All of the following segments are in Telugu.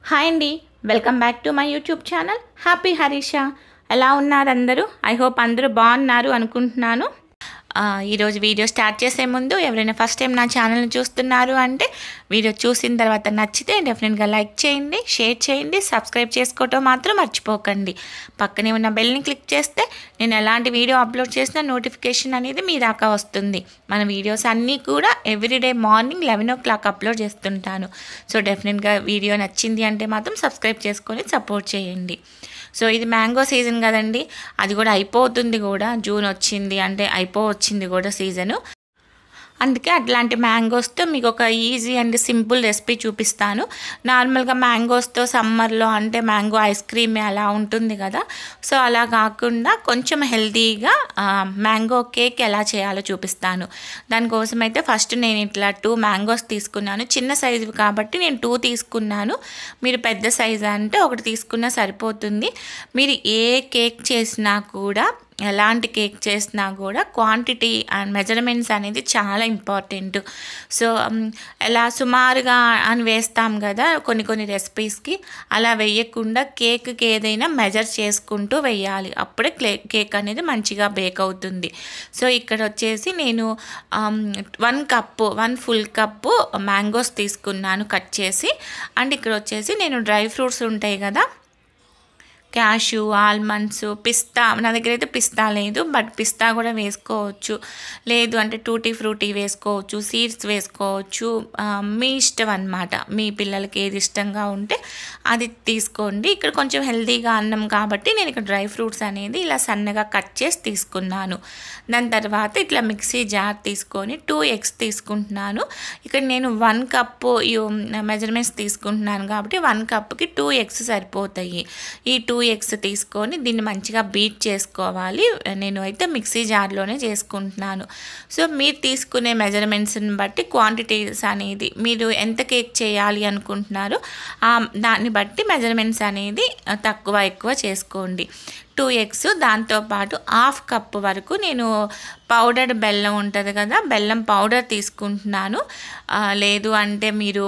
హాయ్ అండి, welcome back to my YouTube channel happy Harisha. ఎలా ఉన్నారు అందరూ? ఐ హోప్ అందరూ బాగున్నారు అనుకుంటున్నాను. ఈరోజు వీడియో స్టార్ట్ చేసే ముందు ఎవరైనా ఫస్ట్ టైం నా ఛానల్ని చూస్తున్నారు అంటే వీడియో చూసిన తర్వాత నచ్చితే డెఫినెట్గా లైక్ చేయండి, షేర్ చేయండి, సబ్స్క్రైబ్ చేసుకోవటం మాత్రం మర్చిపోకండి. పక్కనే ఉన్న బెల్ని క్లిక్ చేస్తే నేను ఎలాంటి వీడియో అప్లోడ్ చేసిన నోటిఫికేషన్ అనేది మీ దాకా వస్తుంది. మన వీడియోస్ అన్నీ కూడా ఎవ్రీడే మార్నింగ్ 11 o'clock అప్లోడ్ చేస్తుంటాను. సో డెఫినెట్గా వీడియో నచ్చింది అంటే మాత్రం సబ్స్క్రైబ్ చేసుకొని సపోర్ట్ చేయండి. సో ఇది మ్యాంగో సీజన్ కదండి, అది కూడా అయిపోతుంది కూడా. జూన్ వచ్చింది అంటే అయిపోవచ్చింది కూడా సీజను. అందుకే అట్లాంటి మ్యాంగోస్తో మీకు ఒక ఈజీ అండ్ సింపుల్ రెసిపీ చూపిస్తాను. నార్మల్గా మ్యాంగోస్తో సమ్మర్లో అంటే మ్యాంగో ఐస్ క్రీమ్ అలా ఉంటుంది కదా, సో అలా కాకుండా కొంచెం హెల్తీగా మ్యాంగో కేక్ ఎలా చేయాలో చూపిస్తాను. దానికోసం అయితే ఫస్ట్ నేను ఇట్లా 2 మ్యాంగోస్ తీసుకున్నాను. చిన్న సైజు కాబట్టి నేను 2 తీసుకున్నాను. మీరు పెద్ద సైజు అంటే 1 తీసుకున్నా సరిపోతుంది. మీరు ఏ కేక్ చేసినా కూడా, ఎలాంటి కేక్ చేసినా కూడా క్వాంటిటీ అండ్ మెజర్మెంట్స్ అనేది చాలా ఇంపార్టెంట్. సో ఎలా సుమారుగా అని వేస్తాం కదా కొన్ని రెసిపీస్కి, అలా వేయకుండా కేక్కి ఏదైనా మెజర్ చేసుకుంటూ వేయాలి. అప్పుడే కేక్ అనేది మంచిగా బేక్ అవుతుంది. సో ఇక్కడ వచ్చేసి నేను 1 ఫుల్ కప్పు మ్యాంగోస్ తీసుకున్నాను కట్ చేసి. అండ్ ఇక్కడ వచ్చేసి నేను డ్రై ఫ్రూట్స్ ఉంటాయి కదా, క్యాషు, ఆల్మండ్స్, పిస్తా. నా దగ్గర అయితే పిస్తా లేదు, బట్ పిస్తా కూడా వేసుకోవచ్చు. లేదు అంటే టూటీ ఫ్రూటీ వేసుకోవచ్చు, సీడ్స్ వేసుకోవచ్చు. మీ ఇష్టం అన్నమాట. మీ పిల్లలకి ఏది ఇష్టంగా ఉంటే అది తీసుకోండి. ఇక్కడ కొంచెం హెల్తీగా అన్నం కాబట్టి నేను ఇక్కడ డ్రై ఫ్రూట్స్ అనేది ఇలా సన్నగా కట్ చేసి తీసుకున్నాను. దాని తర్వాత ఇట్లా మిక్సీ జార్ తీసుకొని 2 eggs తీసుకుంటున్నాను. ఇక్కడ నేను 1 కప్పు మెజర్మెంట్స్ తీసుకుంటున్నాను కాబట్టి 1 కప్కి 2 eggs సరిపోతాయి. ఈ 2 eggs తీసుకొని దీన్ని మంచిగా బీట్ చేసుకోవాలి. నేను అయితే మిక్సీ జార్లోనే చేసుకుంటున్నాను. సో మీరు తీసుకునే మెజర్మెంట్స్ని బట్టి క్వాంటిటీస్ అనేది, మీరు ఎంత కేక్ చేయాలి అనుకుంటున్నారో దాన్ని బట్టి మెజర్మెంట్స్ అనేది తక్కువ ఎక్కువ చేసుకోండి. 2 eggs, దాంతోపాటు 1/2 కప్పు వరకు నేను పౌడర్డ్ బెల్లం ఉంటుంది కదా, బెల్లం పౌడర్ తీసుకుంటున్నాను. లేదు అంటే మీరు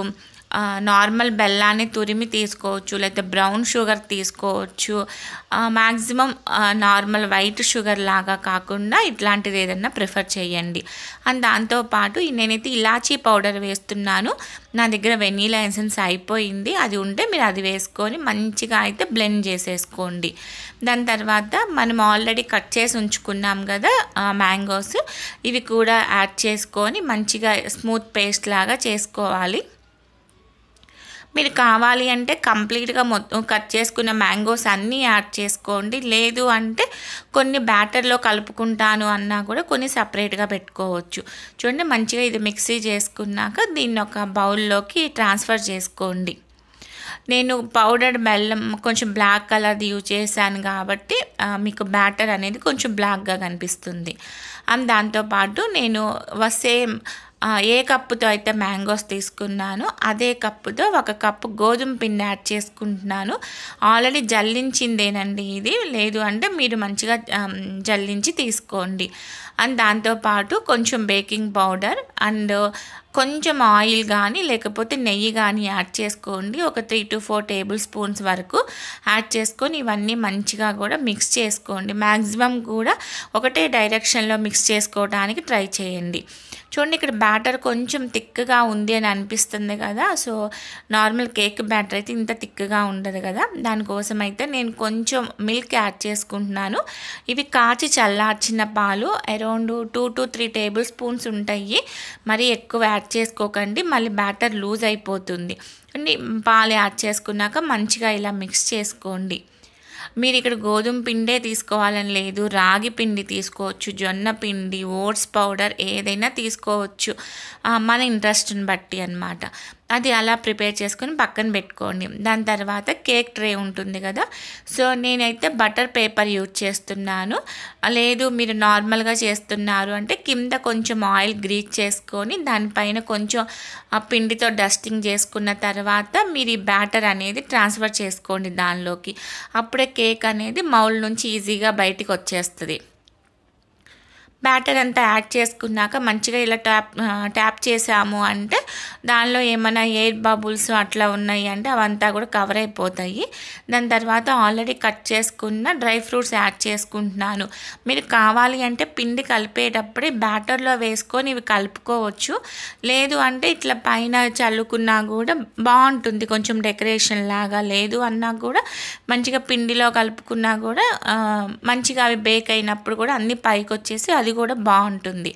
నార్మల్ బెల్లాన్ని తురిమి తీసుకోవచ్చు, లేకపోతే బ్రౌన్ షుగర్ తీసుకోవచ్చు. మ్యాక్సిమం నార్మల్ వైట్ షుగర్ లాగా కాకుండా ఇట్లాంటిది ఏదన్నా ప్రిఫర్ చేయండి. అండ్ దాంతోపాటు నేనైతే ఇలాచీ పౌడర్ వేస్తున్నాను. నా దగ్గర వెనీలా ఎసెన్స్ అయిపోయింది, అది ఉంటే మీరు అది వేసుకొని మంచిగా అయితే బ్లెండ్ చేసేసుకోండి. దాని తర్వాత మనం ఆల్రెడీ కట్ చేసి ఉంచుకున్నాం కదా మ్యాంగోస్, ఇవి కూడా యాడ్ చేసుకొని మంచిగా స్మూత్ పేస్ట్ లాగా చేసుకోవాలి. మీరు కావాలి అంటే కంప్లీట్గా మొత్తం కట్ చేసుకున్న మ్యాంగోస్ అన్నీ యాడ్ చేసుకోండి. లేదు అంటే కొన్ని బ్యాటర్లో కలుపుకుంటాను అన్నా కూడా కొన్ని సపరేట్గా పెట్టుకోవచ్చు. చూడండి, మంచిగా ఇది మిక్సీ చేసుకున్నాక దీన్ని ఒక బౌల్లోకి ట్రాన్స్ఫర్ చేసుకోండి. నేను పౌడర్డ్ బెల్లం కొంచెం బ్లాక్ కలర్ది యూజ్ చేశాను కాబట్టి మీకు బ్యాటర్ అనేది కొంచెం బ్లాక్గా కనిపిస్తుంది. అండ్ దాంతోపాటు నేను సేమ్ ఏ కప్పుతో అయితే మ్యాంగోస్ తీసుకున్నానో అదే కప్పుతో 1 కప్పు గోధుమ పిండి యాడ్ చేసుకుంటున్నాను. ఆల్రెడీ జల్లించిందేనండి ఇది, లేదు అంటే మీరు మంచిగా జల్లించి తీసుకోండి. అండ్ దాంతోపాటు కొంచెం బేకింగ్ పౌడర్ అండ్ కొంచెం ఆయిల్ కానీ లేకపోతే నెయ్యి కానీ యాడ్ చేసుకోండి. ఒక 3 to 4 tablespoons వరకు యాడ్ చేసుకొని ఇవన్నీ మంచిగా కూడా మిక్స్ చేసుకోండి. మ్యాక్సిమం కూడా ఒకటే డైరెక్షన్లో మిక్స్ చేసుకోవడానికి ట్రై చేయండి. చూడండి, ఇక్కడ బ్యాటర్ కొంచెం థిక్గా ఉంది అని అనిపిస్తుంది కదా, సో నార్మల్ కేక్ బ్యాటర్ అయితే ఇంత థిక్గా ఉండదు కదా, దానికోసం అయితే నేను కొంచెం మిల్క్ యాడ్ చేసుకుంటున్నాను. ఇవి కాచి చల్లార్చిన పాలు అరౌండ్ 2 to 3 tablespoons ఉంటాయి. మరి ఎక్కువ యాడ్ చేసుకోకండి, మళ్ళీ బ్యాటర్ లూజ్ అయిపోతుంది. పాలు యాడ్ చేసుకున్నాక మంచిగా ఇలా మిక్స్ చేసుకోండి. మీరు ఇక్కడ గోధుమ పిండే తీసుకోవాలని లేదు, రాగి పిండి తీసుకోవచ్చు, జొన్న పిండి, ఓట్స్ పౌడర్ ఏదైనా తీసుకోవచ్చు, మన ఇంట్రెస్ట్ని బట్టి అన్నమాట. అది అలా ప్రిపేర్ చేసుకొని పక్కన పెట్టుకోండి. దాని తర్వాత కేక్ ట్రే ఉంటుంది కదా, సో నేనైతే బటర్ పేపర్ యూజ్ చేస్తున్నాను. లేదు మీరు నార్మల్గా చేస్తున్నారు అంటే కింద కొంచెం ఆయిల్ గ్రీస్ చేసుకొని దానిపైన కొంచెం పిండితో డస్టింగ్ చేసుకున్న తర్వాత మీరు ఈ బ్యాటర్ అనేది ట్రాన్స్ఫర్ చేసుకోండి దానిలోకి. అప్పుడే కేక్ అనేది మౌల్డ్ నుంచి ఈజీగా బయటికి వచ్చేస్తుంది. బ్యాటర్ అంతా యాడ్ చేసుకున్నాక మంచిగా ఇలా ట్యాప్ చేసాము అంటే దానిలో ఏమైనా ఎయిర్ బబుల్స్ అట్లా ఉన్నాయి అంటే అవంతా కూడా కవర్ అయిపోతాయి. దాని తర్వాత ఆల్రెడీ కట్ చేసుకున్న డ్రై ఫ్రూట్స్ యాడ్ చేసుకుంటున్నాను. మీరు కావాలి అంటే పిండి కలిపేటప్పుడే బ్యాటర్లో వేసుకొని ఇవి కలుపుకోవచ్చు. లేదు అంటే ఇట్లా పైన చల్లుకున్నా కూడా బాగుంటుంది, కొంచెం డెకరేషన్ లాగా. లేదు అన్నా కూడా మంచిగా పిండిలో కలుపుకున్నా కూడా మంచిగా అవి బేక్ అయినప్పుడు కూడా అన్నీ పైకి వచ్చేసి అది కూడా బాగుంటుంది.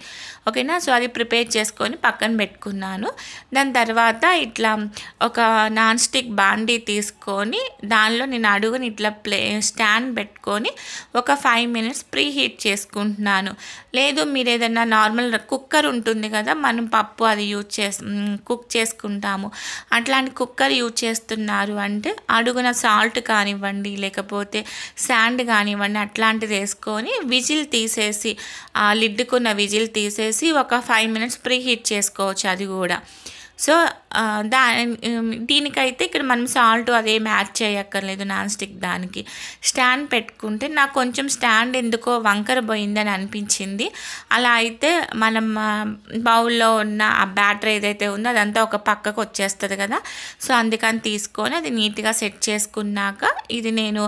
ఓకేనా. సో అది ప్రిపేర్ చేసుకొని పక్కన పెట్టుకున్నాను. దాని తర్వాత ఇట్లా ఒక నాన్ స్టిక్ బాండీ తీసుకొని దానిలో నేను అడుగుని ఇట్లా స్టాండ్ పెట్టుకొని ఒక 5 మినిట్స్ ప్రీ హీట్ చేసుకుంటున్నాను. లేదు మీరు ఏదైనా నార్మల్ కుక్కర్ ఉంటుంది కదా, మనం పప్పు అది కుక్ చేసుకుంటాము, అట్లాంటి కుక్కర్ యూజ్ చేస్తున్నారు అంటే అడుగున సాల్ట్ కానివ్వండి లేకపోతే శాండ్ కానివ్వండి అట్లాంటిది వేసుకొని విజిల్ తీసేసి లిడ్డుకున్న విజిల్ తీసేసి ఒక 5 మినిట్స్ ప్రీ హీట్ చేసుకోవచ్చు అది కూడా. సో దీనికైతే ఇక్కడ మనం సాల్ట్ అదేం యాడ్ చేయక్కర్లేదు నాన్ స్టిక్ దానికి. స్టాండ్ పెట్టుకుంటే నాకు కొంచెం స్టాండ్ ఎందుకో వంకర పోయిందని అనిపించింది. అలా అయితే మనం బౌల్లో ఉన్న ఆ బ్యాటర్ ఏదైతే ఉందో అదంతా ఒక పక్కకు వచ్చేస్తుంది కదా. సో అందుకని తీసుకొని అది నీట్గా సెట్ చేసుకున్నాక ఇది నేను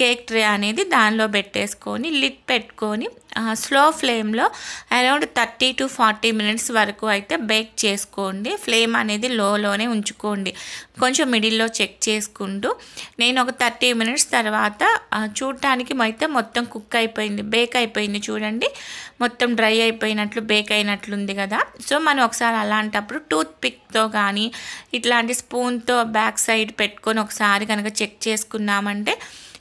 కేక్ ట్రే అనేది దానిలో పెట్టేసుకొని లిడ్ పెట్టుకొని స్లో ఫ్లేమ్లో అరౌండ్ 30 to 40 మినిట్స్ వరకు అయితే బేక్ చేసుకోండి. ఫ్లేమ్ అనేది లోనే ఉంచుకోండి, కొంచెం మిడిల్లో చెక్ చేసుకుంటూ. నేను ఒక 30 మినిట్స్ తర్వాత చూడటానికి అయితే మొత్తం కుక్ అయిపోయింది, బేక్ అయిపోయింది. చూడండి మొత్తం డ్రై అయిపోయినట్లు బేక్ అయినట్లుంది కదా. సో మనం ఒకసారి అలాంటప్పుడు టూత్ పిక్తో కానీ ఇట్లాంటి స్పూన్తో బ్యాక్ సైడ్ పెట్టుకొని ఒకసారి కనుక చెక్ చేసుకున్నామంటే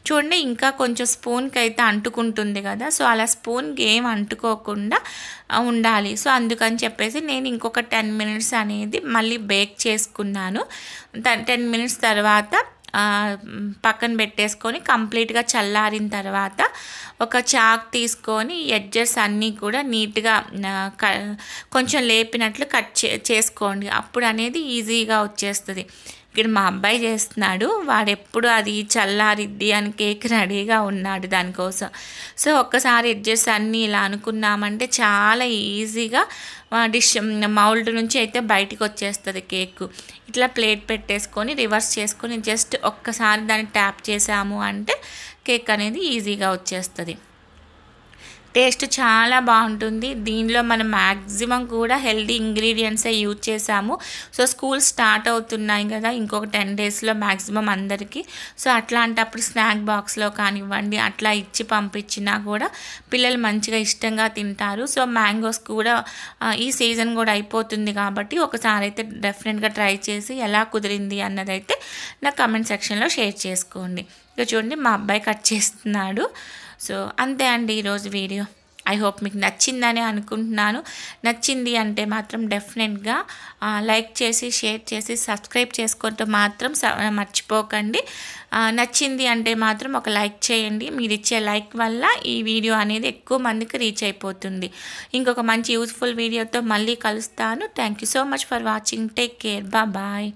చూడండి ఇంకా కొంచెం స్పూన్కి అయితే అంటుకుంటుంది కదా. సో అలా స్పూన్కి ఏం అంటుకోకుండా ఉండాలి. సో అందుకని చెప్పేసి నేను ఇంకొక 10 మినిట్స్ అనేది మళ్ళీ బేక్ చేసుకున్నాను. 10 మినిట్స్ తర్వాత పక్కన పెట్టేసుకొని కంప్లీట్గా చల్లారిన తర్వాత ఒక చాక్ తీసుకొని ఎడ్జెస్ అన్నీ కూడా నీట్గా కొంచెం లేపినట్లు కట్ చేసుకోండి. అప్పుడు అనేది ఈజీగా వచ్చేస్తుంది. ఇక్కడ మా అబ్బాయి చేస్తున్నాడు, వాడు ఎప్పుడు అది చల్లారిద్ది అని కేక్ రెడీగా ఉన్నాడు దానికోసం. సో ఒక్కసారి ఎడ్జెస్ అన్నీ ఇలా అనుకున్నామంటే చాలా ఈజీగా డిష్ మౌల్డ్ నుంచి అయితే బయటికి వచ్చేస్తుంది కేక్. ఇట్లా ప్లేట్ పెట్టేసుకొని రివర్స్ చేసుకొని జస్ట్ ఒక్కసారి దాన్ని ట్యాప్ చేసాము అంటే కేక్ అనేది ఈజీగా వచ్చేస్తుంది. టేస్ట్ చాలా బాగుంటుంది. దీనిలో మనం మ్యాక్సిమం కూడా హెల్దీ ఇంగ్రీడియంట్సే యూజ్ చేసాము. సో స్కూల్ స్టార్ట్ అవుతున్నాయి కదా ఇంకొక 10 డేస్లో మ్యాక్సిమం అందరికీ. సో అట్లాంటప్పుడు స్నాక్ బాక్స్లో కానివ్వండి అట్లా ఇచ్చి పంపించినా కూడా పిల్లలు మంచిగా ఇష్టంగా తింటారు. సో మ్యాంగోస్ కూడా ఈ సీజన్ కూడా అయిపోతుంది కాబట్టి ఒకసారి అయితే డెఫినెట్గా ట్రై చేసి ఎలా కుదిరింది అన్నదైతే నా కమెంట్ సెక్షన్లో షేర్ చేసుకోండి. ఇక చూడండి మా అబ్బాయి కట్ చేస్తున్నాడు. సో అంతే అండి ఈరోజు వీడియో. ఐ హోప్ మీకు నచ్చిందని అనుకుంటున్నాను. నచ్చింది అంటే మాత్రం డెఫినెట్గా లైక్ చేసి షేర్ చేసి సబ్స్క్రైబ్ చేసుకుంటూ మాత్రం మర్చిపోకండి. నచ్చింది అంటే మాత్రం ఒక లైక్ చేయండి. మీరు ఇచ్చే లైక్ వల్ల ఈ వీడియో అనేది ఎక్కువ మందికి రీచ్ అయిపోతుంది. ఇంకొక మంచి యూజ్ఫుల్ వీడియోతో మళ్ళీ కలుస్తాను. Thank you so much for watching. Take care. Bye.